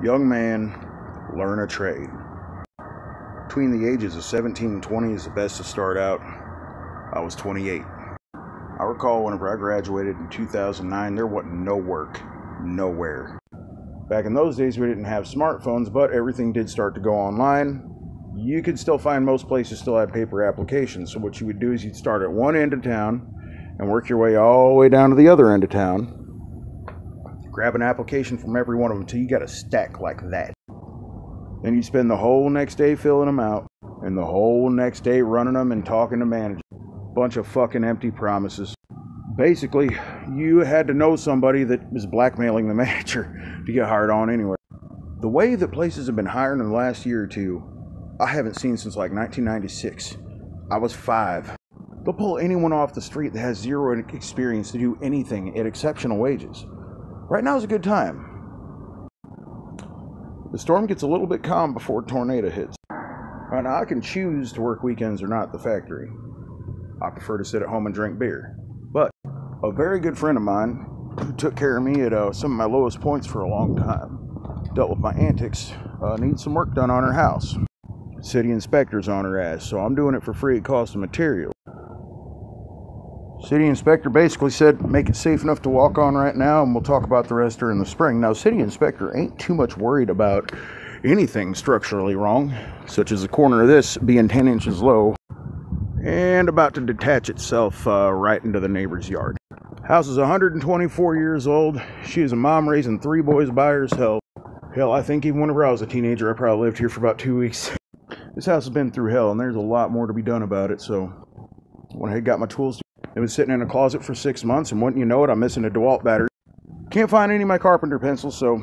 Young man, learn a trade. Between the ages of 17 and 20 is the best to start out. I was 28. I recall whenever I graduated in 2009, there wasn't no work, nowhere. Back in those days, we didn't have smartphones, but everything did start to go online. You could still find most places still had paper applications. So what you would do is you'd start at one end of town and work your way all the way down to the other end of town. Grab an application from every one of them until you got a stack like that. Then you spend the whole next day filling them out and the whole next day running them and talking to managers. Bunch of fucking empty promises. Basically, you had to know somebody that was blackmailing the manager to get hired on anyway. The way that places have been hiring in the last year or two, I haven't seen since like 1996. I was 5. They'll pull anyone off the street that has zero experience to do anything at exceptional wages. Right now is a good time. The storm gets a little bit calm before a tornado hits. Right now I can choose to work weekends or not at the factory. I prefer to sit at home and drink beer. But a very good friend of mine who took care of me at some of my lowest points for a long time, dealt with my antics, needs some work done on her house. City inspector's on her ass, so I'm doing it for free at cost of material. City inspector basically said, make it safe enough to walk on right now, and we'll talk about the rest during the spring. Now, city inspector ain't too much worried about anything structurally wrong, such as the corner of this being 10 inches low and about to detach itself right into the neighbor's yard. House is 124 years old. She is a mom raising 3 boys by herself. Hell, I think even whenever I was a teenager, I probably lived here for about 2 weeks. This house has been through hell, and there's a lot more to be done about it, so when I got my tools, it was sitting in a closet for 6 months, and wouldn't you know it, I'm missing a DeWalt battery. Can't find any of my carpenter pencils, so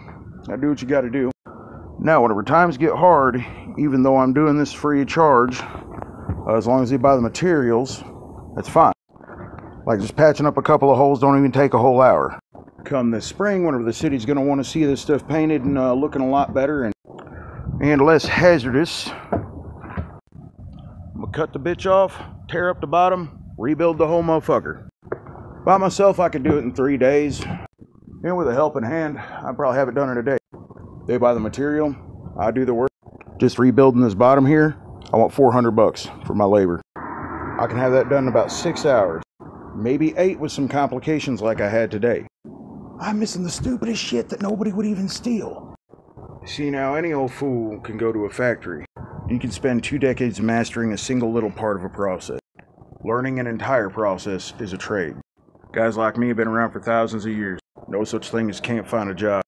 I do what you gotta do. Now, whenever times get hard, even though I'm doing this free of charge, as long as they buy the materials, that's fine. Like just patching up a couple of holes don't even take a whole hour. Come this spring, whenever the city's gonna want to see this stuff painted and looking a lot better and less hazardous, I'm gonna cut the bitch off, tear up the bottom, rebuild the whole motherfucker. By myself, I could do it in 3 days. And with a helping hand, I'd probably have it done in a day. They buy the material, I do the work. Just rebuilding this bottom here, I want $400 for my labor. I can have that done in about 6 hours. Maybe 8 with some complications like I had today. I'm missing the stupidest shit that nobody would even steal. See now, any old fool can go to a factory. You can spend 2 decades mastering a single little part of a process. Learning an entire process is a trade. Guys like me have been around for thousands of years. No such thing as can't find a job.